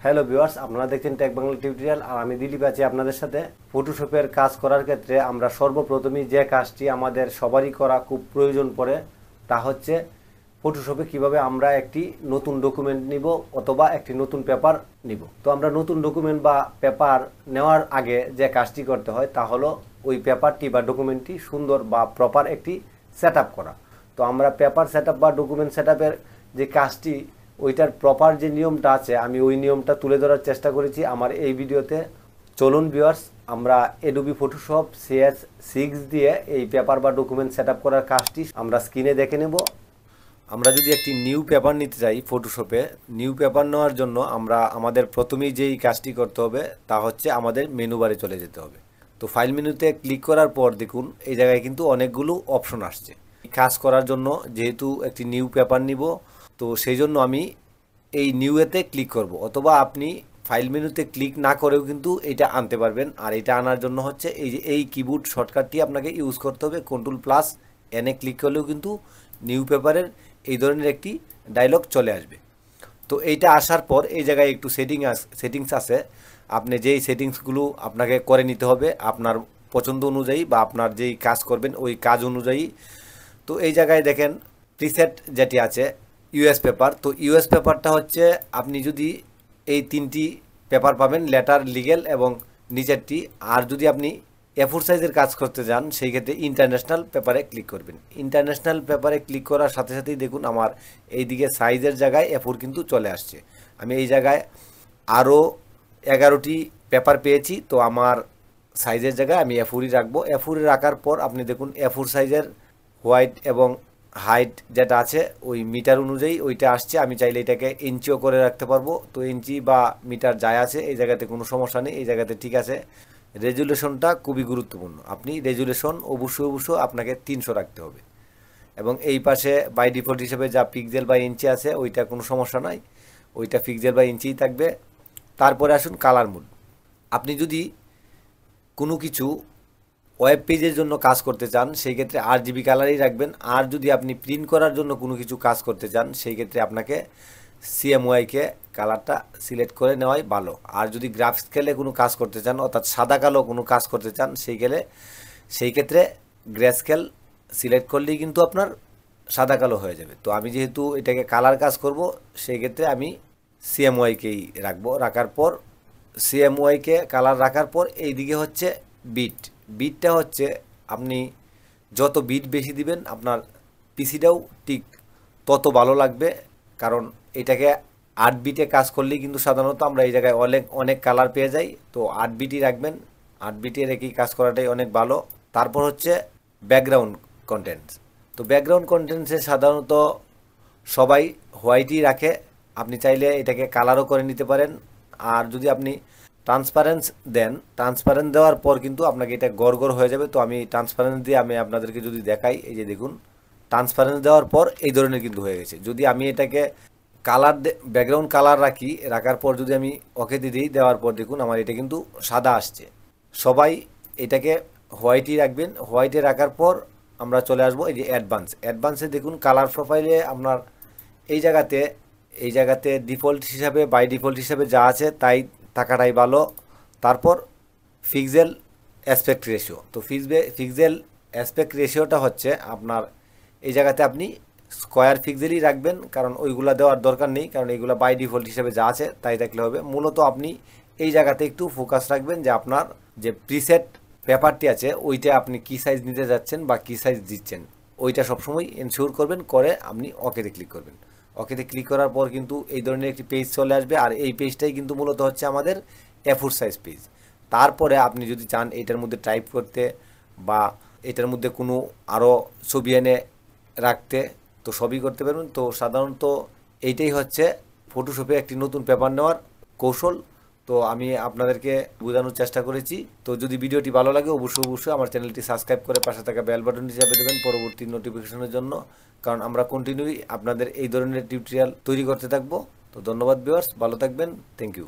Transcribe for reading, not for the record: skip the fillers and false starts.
Hello viewers, আপনারা দেখছেন take Bangla tutorial আর আমি দিলীপ আছি আপনাদের সাথে। ফটোশপের কাজ করার ক্ষেত্রে আমরা সর্বপ্রথমই যে কাজটি আমাদের সবারই করা খুব প্রয়োজন পড়ে তা হচ্ছে ফটোশপে কিভাবে আমরা একটি নতুন ডকুমেন্ট নিব অথবা একটি নতুন পেপার নিব। তো আমরা নতুন ডকুমেন্ট বা পেপার নেওয়ার আগে যে কাজটি করতে হয় তা হলো ওই পেপারটি বা ডকুমেন্টটি সুন্দর বা প্রপার একটি সেট করা। তো আমরা পেপার সেট বা ডকুমেন্ট সেট যে কাজটি ওইটার প্রপার যে নিয়মটা আছে আমি ওই নিয়মটা তুলে ধরার চেষ্টা করেছি আমার এই ভিডিওতে। চলুন ভিউয়ার্স, আমরা অ্যাডোবি ফটোশপ CS6 দিয়ে এই পেপার বা ডকুমেন্ট সেট করার কাজটি আমরা স্ক্রিনে দেখে নেব। আমরা যদি একটি নিউ পেপার নিতে চাই ফটোশপে, নিউ পেপার নেওয়ার জন্য আমাদের প্রথমেই যেই কাজটি করতে হবে তা হচ্ছে আমাদের মেনু বারে চলে যেতে হবে। তো ফাইল মেনুতে ক্লিক করার পর দেখুন এই জায়গায় কিন্তু অনেকগুলো অপশন আসছে। কাজ করার জন্য যেহেতু একটি নিউ পেপার নিব তো সেই জন্য আমি এই নিউতে ক্লিক করব, অথবা আপনি ফাইল মেনুতে ক্লিক না করেও কিন্তু এটা আনতে পারবেন। আর এটা আনার জন্য হচ্ছে এই কিবোর্ড শর্টকাটটি আপনাকে ইউজ করতে হবে। Ctrl+N ক্লিক করলেও কিন্তু নিউ পেপারের এই ধরনের একটি ডায়লগ চলে আসবে। তো এইটা আসার পর এই জায়গায় একটু সেটিংস আছে, আপনি যেই সেটিংসগুলো আপনাকে করে নিতে হবে আপনার পছন্দ অনুযায়ী বা আপনার যেই কাজ করবেন ওই কাজ অনুযায়ী। তো এই জায়গায় দেখেন প্রিসেট যেটি আছে ইউএস পেপার। তো ইউএস পেপারটা হচ্ছে আপনি যদি এই তিনটি পেপার পাবেন, লেটার, লিগেল এবং নিচেরটি। আর যদি আপনি A4 সাইজের কাজ করতে যান সেই ক্ষেত্রে ইন্টারন্যাশনাল পেপারে ক্লিক করবেন। ইন্টারন্যাশনাল পেপারে ক্লিক করার সাথে সাথেই দেখুন আমার এইদিকে সাইজের জায়গায় A4 কিন্তু চলে আসছে। আমি এই জায়গায় আরও 11টি পেপার পেয়েছি, তো আমার সাইজের জায়গায় আমি A4ই রাখবো। A4 রাখার পর আপনি দেখুন A4 সাইজের হোয়াইট এবং হাইট যেটা আছে ওই মিটার অনুযায়ী ওইটা আসছে। আমি চাইলে এটাকে ইঞ্চিও করে রাখতে পারবো, তো ইঞ্চি বা মিটার যাই আছে এই জায়গাতে কোনো সমস্যা নেই, এই জায়গাতে ঠিক আছে। রেজুলেশনটা খুবই গুরুত্বপূর্ণ, আপনি রেজুলেশন অবশ্যই আপনাকে 300 রাখতে হবে। এবং এই পাশে বাই ডিফল্ট হিসেবে যা পিক্সেল বা ইঞ্চি আছে ওইটা কোনো সমস্যা নাই, ওইটা পিক্সেল বা ইঞ্চিই থাকবে। তারপরে আসুন কালার মোড। আপনি যদি কোনো কিছু ওয়েব পেজের জন্য কাজ করতে চান সেই ক্ষেত্রে RGB কালারই রাখবেন। আর যদি আপনি প্রিন্ট করার জন্য কোনো কিছু কাজ করতে চান সেই ক্ষেত্রে আপনাকে CMYকে কালারটা সিলেক্ট করে নেওয়াই ভালো। আর যদি গ্রাফ স্কেলে কোনো কাজ করতে চান অর্থাৎ সাদা কালো কোনো কাজ করতে চান সেই ক্ষেত্রে গ্রে স্কেল সিলেক্ট করলেই কিন্তু আপনার সাদা কালো হয়ে যাবে। তো আমি যেহেতু এটাকে কালার কাজ করব সেই ক্ষেত্রে আমি CMYকেই রাখবো। রাখার পর CMYকে কালার রাখার পর এইদিকে হচ্ছে বিটটা হচ্ছে আপনি যত বিট বেশি দিবেন আপনার পিসিটাও ঠিক তত ভালো লাগবে, কারণ এটাকে 8 বিটে কাজ করলেই কিন্তু সাধারণত আমরা এই জায়গায় অনেক কালার পেয়ে যাই। তো 8 বিটই রাখবেন, 8 বিটে রেখেই কাজ করাটাই অনেক ভালো। তারপর হচ্ছে ব্যাকগ্রাউন্ড কন্টেন্টস। তো ব্যাকগ্রাউন্ড কন্টেন্টসে সাধারণত সবাই হোয়াইটই রাখে, আপনি চাইলে এটাকে কালারও করে নিতে পারেন। আর যদি আপনি ট্রান্সপারেন্স দেন, ট্রান্সপারেন্ট দেওয়ার পর কিন্তু আপনাকে এটা গড় হয়ে যাবে। তো আমি ট্রান্সপারেন্স দিয়ে আমি আপনাদেরকে যদি দেখাই, এই যে দেখুন ট্রান্সপারেন্স দেওয়ার পর এই ধরনের কিন্তু হয়ে গেছে। যদি আমি এটাকে কালার ব্যাকগ্রাউন্ড কালার রাখার পর যদি আমি ওকে দিই, দেওয়ার পর দেখুন আমার এটা কিন্তু সাদা আসছে। সবাই এটাকে হোয়াইটই রাখবেন। হোয়াইটে রাখার পর আমরা চলে আসবো এই যে অ্যাডভান্সে দেখুন কালার প্রোফাইলে আপনার এই জায়গাতে ডিফল্ট হিসাবে বাই ডিফল্ট হিসাবে যা আছে তাই থাকাটাই ভালো। তারপর পিক্সেল অ্যাসপেক্ট রেশিও। তো পিক্সেল অ্যাসপেক্ট রেশিওটা হচ্ছে আপনার এই জায়গাতে আপনি স্কোয়ার পিক্সেলই রাখবেন, কারণ ওইগুলা দেওয়ার দরকার নেই, কারণ এইগুলো বাই ডিফল্ট হিসেবে যা আছে তাই থাকলে হবে। মূলত আপনি এই জায়গাতে একটু ফোকাস রাখবেন যে আপনার যে প্রিসেট পেপারটি আছে ওইটা আপনি কী সাইজ নিতে যাচ্ছেন বা কী সাইজ দিচ্ছেন ওইটা সবসময় এনশিওর করবেন, করে আপনি ওকেতে ক্লিক করবেন। ওকেতে ক্লিক করার পর কিন্তু এই ধরনের একটি পেজ চলে আসবে। আর এই পেজটাই কিন্তু মূলত হচ্ছে আমাদের A4 সাইজ পেজ। তারপরে আপনি যদি চান এটার মধ্যে টাইপ করতে বা এটার মধ্যে কোনো আরও ছবি এনে রাখতে তো সবই করতে পারবেন। তো সাধারণত এইটাই হচ্ছে ফটোশপে একটি নতুন পেপার নেওয়ার কৌশল। তো আমি আপনাদেরকে বোঝানোর চেষ্টা করেছি। তো যদি ভিডিওটি ভালো লাগে অবশ্যই আমার চ্যানেলটি সাবস্ক্রাইব করে পাশে থাকা বেল বাটনটি চাপে দেবেন পরবর্তী নোটিফিকেশনের জন্য, কারণ আমরা কন্টিনিউই আপনাদের এই ধরনের টিউটোরিয়াল তৈরি করতে থাকবো। তো ধন্যবাদ ভিউয়ার্স, ভালো থাকবেন, থ্যাংক ইউ।